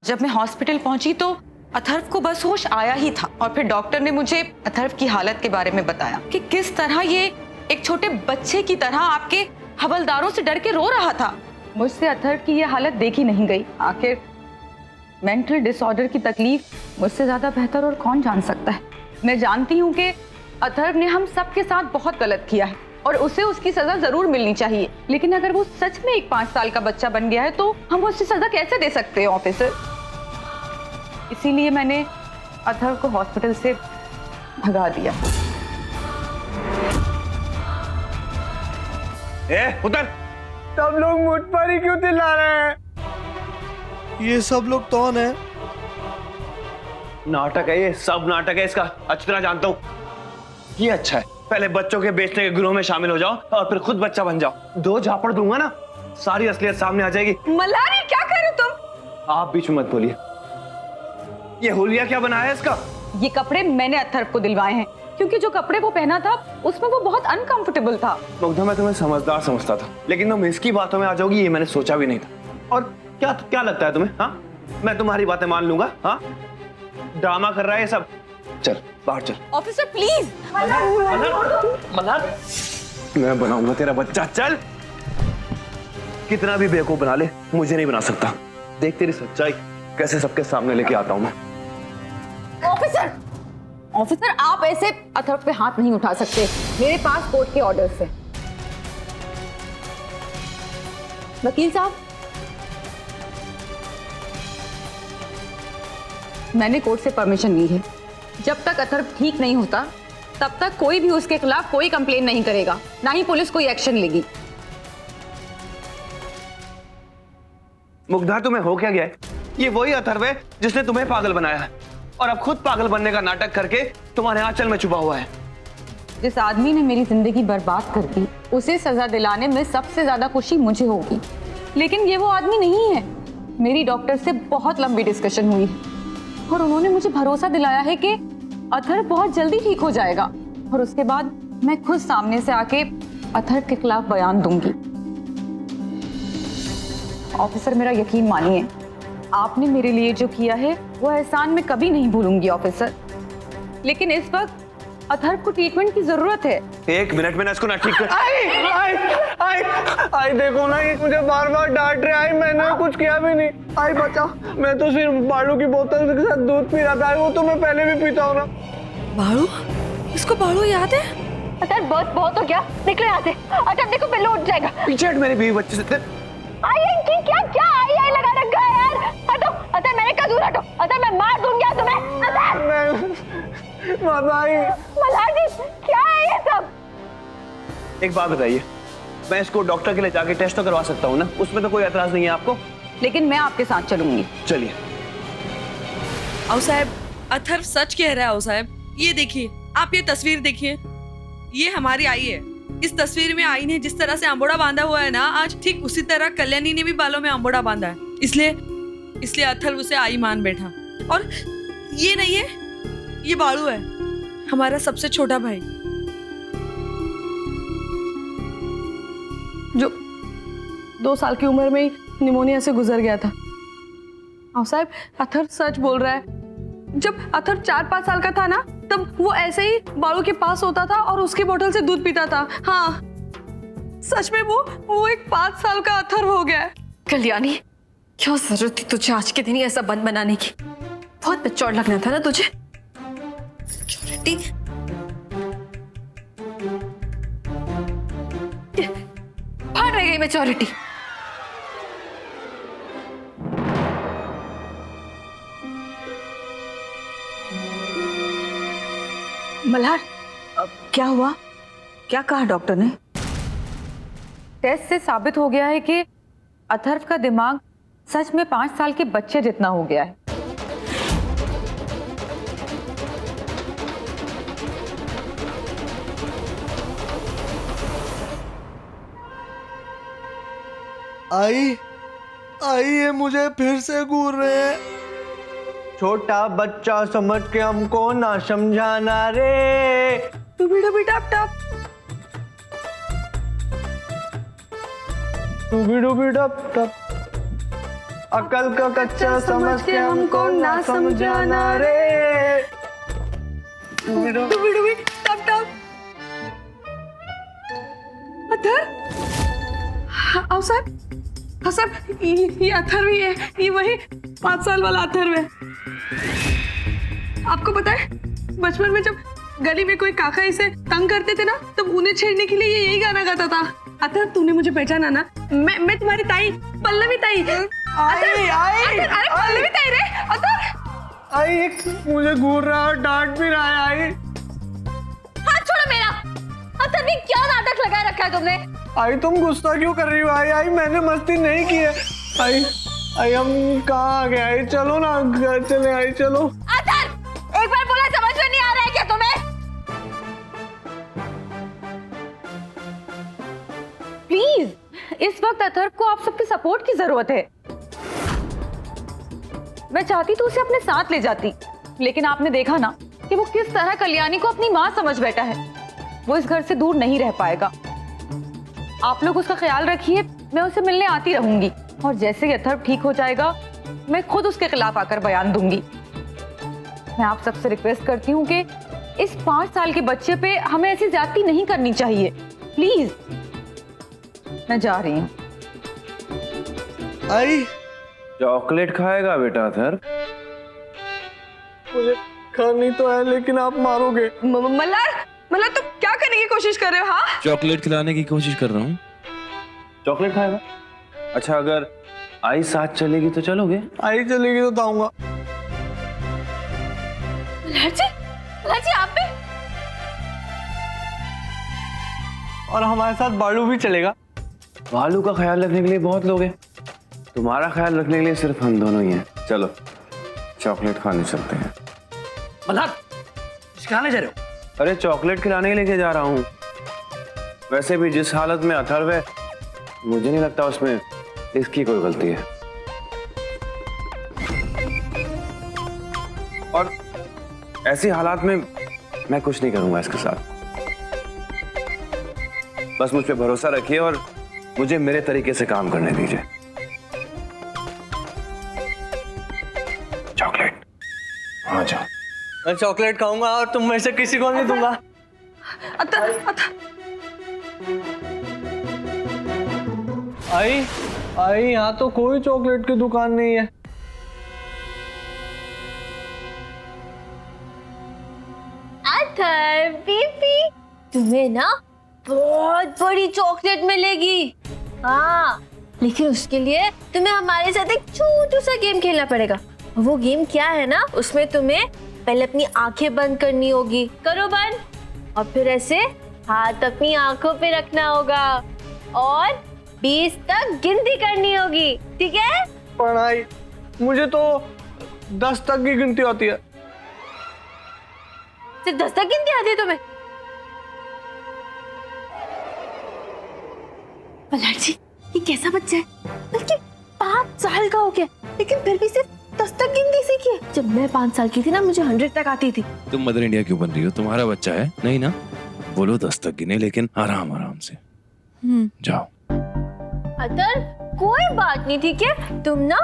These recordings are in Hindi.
जब मैं हॉस्पिटल पहुंची तो अथर्व को बस होश आया ही था और फिर डॉक्टर ने मुझे अथर्व की हालत के बारे में बताया कि किस तरह ये एक छोटे बच्चे की तरह आपके हवलदारों से डर के रो रहा था। मुझसे अथर्व की ये हालत देखी नहीं गई। आखिर मेंटल डिसऑर्डर की तकलीफ मुझसे ज्यादा बेहतर और कौन जान सकता है। मैं जानती हूँ कि अथर्व ने हम सबके साथ बहुत गलत किया है और उसे उसकी सजा जरूर मिलनी चाहिए, लेकिन अगर वो सच में एक 5 साल का बच्चा बन गया है तो हम उसकी सजा कैसे दे सकते हैं ऑफिसर। इसीलिए मैंने अथर्व को हॉस्पिटल से भगा दिया। उतर। सब लोग मुझ पर ही क्यों चिल्ला रहे हैं? ये सब लोग कौन है? नाटक है, ये सब नाटक है इसका। अच्छी तरह जानता हूँ। ये अच्छा है, पहले बच्चों के बेचने के गिरोह में शामिल हो जाओ और फिर खुद बच्चा बन जाओ। 2 झापड़ दूंगा ना, सारी असलियत सामने आ जाएगी। मल्हारी क्या कर रहे हो तुम? आप बीच में मत बोलिए। ये हुलिया क्या बनाया है इसका? ये कपड़े मैंने अथर्व को दिलवाए हैं क्योंकि जो कपड़े वो पहना था उसमें वो बहुत अनकंफर्टेबल था। मुग्धा, मैं तुम्हें समझदार समझता था, लेकिन तुम इसकी बातों में आ जाओगी ये मैंने सोचा भी नहीं था। और क्या क्या लगता है तुम्हें? हाँ, मैं तुम्हारी बातें मान लूंगा? हाँ, ड्रामा कर रहा है ये सब। चल बाहर चल। Officer please. मल्हार, मैं बनाऊंगा तेरा बच्चा। चल, कितना भी बेवकूफ बना ले, मुझे नहीं बना सकता। देख तेरी सच्चाई कैसे सबके सामने लेके आता हूं मैं। ऑफिसर, ऑफिसर आप ऐसे अथर्व पे हाथ नहीं उठा सकते, मेरे पास कोर्ट के ऑर्डर्स हैं। वकील साहब, मैंने कोर्ट से परमिशन ली है। जब तक अथर्व ठीक नहीं होता तब तक कोई भी उसके खिलाफ कोई कंप्लेन नहीं करेगा, ना ही पुलिस कोई एक्शन लेगी। मुग्धा, तुम्हें हो क्या गया है? ये वही अथर्व है जिसने तुम्हें पागल बनाया है और अब खुद पागल बनने का नाटक करके तुम्हारे आंचल में छुपा हुआ है। जिस आदमी ने मेरी जिंदगी बर्बाद कर दी उसे सजा दिलाने में सबसे ज्यादा खुशी मुझे होगी, लेकिन ये वो आदमी नहीं है। मेरी डॉक्टर से बहुत लंबी डिस्कशन हुई और उन्होंने मुझे भरोसा दिलाया है कि अथर्व बहुत जल्दी ठीक हो जाएगा और उसके बाद मैं खुद सामने से आके अथर्व के खिलाफ बयान दूंगी। ऑफिसर, मेरा यकीन मानिए, आपने मेरे लिए जो किया है वो एहसान मैं कभी नहीं भूलूंगी ऑफिसर, लेकिन इस वक्त अथर्व को ट्रीटमेंट की जरूरत है। 1 मिनट में ना इसको ना ठीक कर। आई देखो ना, ये मुझे बार बार डांट रहे। आई मैंने कुछ किया भी नहीं। आई बचा, मैं तो सिर्फ बालू की बोतल के साथ दूध पी रहा था। वो तो मैं पहले भी पीता हूँ ना। बाड़ू, इसको बाड़ू याद है? अतर बहुत हो गया, निकलो यहाँ से। अतर देखो पहले उठ जाएगा। पीछे हट मेरे बीवी बच्चे से। आई इनकी क्या आई लगा रखा है यार। हटो अतर, मैंने कहा दूर हटो। अतर मैं मार दूंगी तुम्हें। अतर मल्हार जी, क्या है ये सब? एक बात बताइए, मैं इसको डॉक्टर के लिए जाके टेस्ट तो करवा सकता हूँ ना? उसमें तो कोई एतराज नहीं है आपको? लेकिन मैं आपके साथ चलूंगी। चलिए। आओ साहब, अथर्व सच कह रहा है। आओ साहब, ये देखिए, आप ये तस्वीर देखिए, ये हमारी आई है। इस तस्वीर में आई ने जिस तरह से अंबोड़ा बांधा हुआ है ना, आज ठीक उसी तरह कल्याणी ने भी बालों में अंबोड़ा बांधा है। इसलिए अथर्व उसे आई मान बैठा। और ये नहीं है, ये बाड़ू है, हमारा सबसे छोटा भाई, जो 2 साल की उम्र में ही निमोनिया से गुजर गया था। आओ साहब, अथर्व सच बोल रहा है। जब अथर्व 4-5 साल का था ना, तब वो ऐसे ही बाड़ू के पास होता था और उसकी बोतल से दूध पीता था। हाँ, सच में वो एक 5 साल का अथर्व हो गया है। कल्याणी, क्यों जरूरत थी तुझे आज के दिन ही ऐसा बंद बनाने की? बहुत बेचौड़ लगना था ना तुझे। सिक्योरिटी भाग रह गई मेचोरिटी। मल्हार, क्या हुआ? क्या कहा डॉक्टर ने? टेस्ट से साबित हो गया है कि अथर्व का दिमाग सच में 5 साल के बच्चे जितना हो गया है। आई ये मुझे फिर से घूर रहे हैं। छोटा बच्चा समझ के हमको ना समझाना रे। टूबी टूबी टप टप, डूबी डूबी डप टप। अकल का कच्चा समझ के हमको ना समझाना रे। टप टप अथर, आओ साहब, हाँ साहब, ये अथर्व ही है, ये वही 5 साल वाला अथर्व है। आपको पता है बचपन में जब गली में कोई काका इसे तंग करते थे ना, तब उन्हें छेड़ने के लिए ये यही गाना गाता था। अथर्व, तूने मुझे पहचाना ना? मैं तुम्हारी ताई, पल्लवी ताई। अरे पल्लवी ताई रे अथर्व। आई मुझे घूर रहा है और डांट भी रहा है। आई हाथ छोड़ो मेरा। अथर्व, ये क्या नाटक लगा रखा है तुमने? आई तुम गुस्सा क्यों कर रही हो? आई मैंने मस्ती नहीं की है। आई हम कहाँ आ गए? आई चलो ना घर चले। आई चलो। अथर्व, एक बार बोला समझ में नहीं आ रहा है क्या तुम्हें? प्लीज, इस वक्त अथर्व को आप सबके सपोर्ट की जरूरत है। मैं चाहती तो उसे अपने साथ ले जाती, लेकिन आपने देखा ना कि वो किस तरह कल्याणी को अपनी माँ समझ बैठा है। वो इस घर से दूर नहीं रह पाएगा। आप लोग उसका ख्याल रखिए, मैं उसे मिलने आती रहूंगी, और जैसे ही अथर्व ठीक हो जाएगा मैं खुद उसके खिलाफ आकर बयान दूंगी। मैं आप सबसे रिक्वेस्ट करती हूँ कि इस 5 साल के बच्चे पे हमें ऐसी ज्यादती नहीं करनी चाहिए। प्लीज, मैं जा रही हूँ। आई चॉकलेट खाएगा बेटा अथर्व? मुझे खानी तो है, लेकिन आप मारोगे। मल्हार, तुम क्या करने की कोशिश कर रहे हो? हाँ, चॉकलेट खिलाने की कोशिश कर रहा हूँ। चॉकलेट खाएगा? अच्छा, अगर आई साथ चलेगी तो चलोगे? आई चलेगी तो जाऊंगा। मल्हार जी आप भी? और हमारे साथ बालू भी चलेगा। भालू का ख्याल रखने के लिए बहुत लोग हैं, तुम्हारा ख्याल रखने के लिए सिर्फ हम दोनों ही हैं। चलो चॉकलेट खाने चलते हैं। मल्हार, कहाँ जा रहे हो? अरे चॉकलेट खिलाने के लिए जा रहा हूँ। वैसे भी जिस हालत में अथर्व है, मुझे नहीं लगता उसमें इसकी कोई गलती है। और ऐसी हालात में मैं कुछ नहीं करूंगा इसके साथ। बस मुझ पे भरोसा रखिए और मुझे मेरे तरीके से काम करने दीजिए। चॉकलेट, हाँ जाओ। मैं चॉकलेट खाऊंगा और तुम में से किसी को नहीं दूंगा। अथर्व, आई यहाँ तो कोई चॉकलेट की दुकान नहीं है। अथर्व बेबी, तुम्हें ना बहुत बड़ी चॉकलेट मिलेगी। हाँ, लेकिन उसके लिए तुम्हें हमारे साथ एक छोटू सा गेम खेलना पड़ेगा। वो गेम क्या है ना, उसमें तुम्हें पहले अपनी आंखें बंद करनी होगी। करो बंद, और फिर ऐसे हाथ अपनी आंखों पे रखना होगा और 20 तक गिनती करनी होगी, ठीक है? पढ़ाई, मुझे तो 10 तक की गिनती आती है। सिर्फ 10 तक गिनती आती है तुम्हें? मल्हार जी, ये कैसा बच्चा है? बल्कि 5 साल का हो गया, लेकिन फिर भी सिर्फ 10 तक गिनती सीखी है। जब मैं 5 साल की थी ना, मुझे 100 तक आती थी। तुम मदर इंडिया क्यों बन रही हो? तुम्हारा बच्चा है नहीं ना? बोलो 10 तक गिने, लेकिन आराम आराम से। जाओ। अतर कोई बात नहीं, ठीक है? तुम ना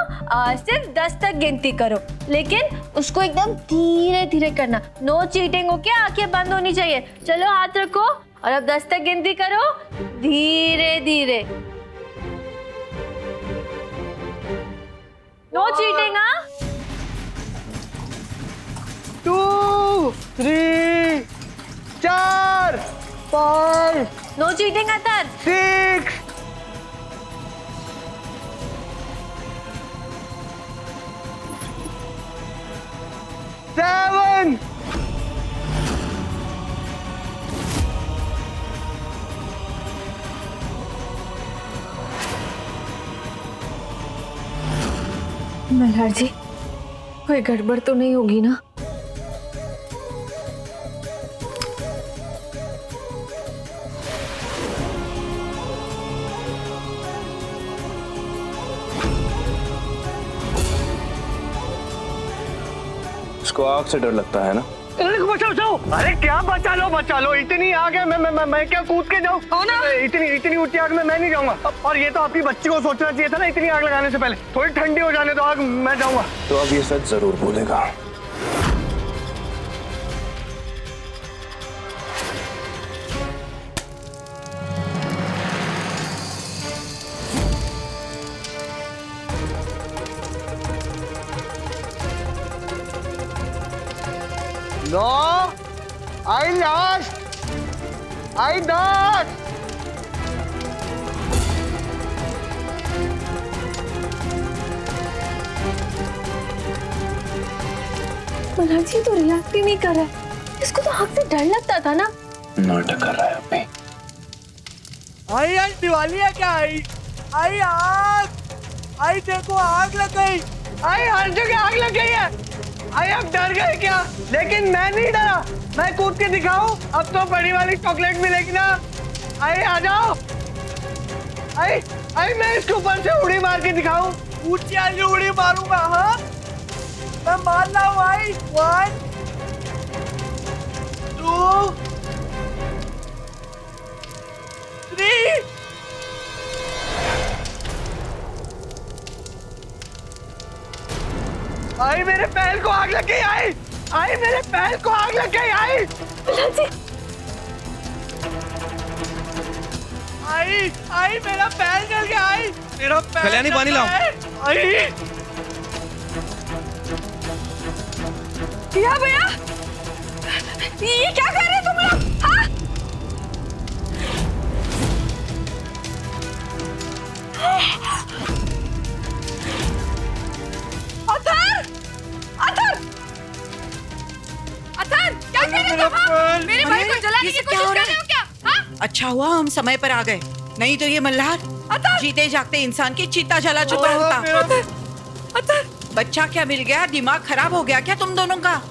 सिर्फ 10 तक गिनती करो, लेकिन उसको एकदम धीरे धीरे करना। No cheating, okay? आंखें बंद होनी चाहिए। चलो हाथ रखो और अब 10 तक गिनती करो, धीरे धीरे। नो चीटिंग, हाँ? 2, 3, 4, 5, नो चीटिंग अतर। 6, 7, 8 मल्हार जी, कोई गड़बड़ तो नहीं होगी ना? इसको आग से डर लगता है ना? लड़ने को बचाओ जाओ। अरे क्या बचा लो, इतनी आग है, मैं क्या कूद के जाऊँ? इतनी ऊंची आग में मैं नहीं जाऊंगा। और ये तो आपकी बच्ची को सोचना चाहिए था ना, इतनी आग लगाने से पहले। थोड़ी ठंडी हो जाने दो आग, मैं जाऊंगा। तो अब ये सच जरूर बोलेगा। No, I last, I dot. Malhar ji तो रिएक्ट ही नहीं कर रहा है। इसको तो आग से डर लगता था ना। नाटक कर रहा है अभी। आई आज दिवाली है क्या? आई आग, आई देखो आग लग गई। आई हर जगह आग लग गई है। आई आप डर गए क्या? लेकिन मैं नहीं डरा, मैं कूद के दिखाऊं? अब तो बड़ी वाली चॉकलेट मिलेगी ना। आई आ जाओ। आई मैं इसके ऊपर से उड़ी मार के दिखाऊं? ऊंची वाली उड़ी मारूंगा। हाँ मैं मार रहा हूँ। आई 1 2 3। आई मेरे पैर को आग लग गई। आई मेरे पैर को आग लग गई। आई मेरा पैर जल गया। आई मेरा पैर कल्याणी, पानी लाओ। आई क्या भैया, ये क्या कर रहे तुम लोग? हाँ? अथर, क्या कर रहे हो तुम? मेरे भाई को जलाने की कोशिश कर रहे हो क्या? हाँ? अच्छा हुआ हम समय पर आ गए, नहीं तो ये मल्हार जीते जागते इंसान की चिता जला चुका होता। बच्चा क्या मिल गया? दिमाग खराब हो गया क्या तुम दोनों का?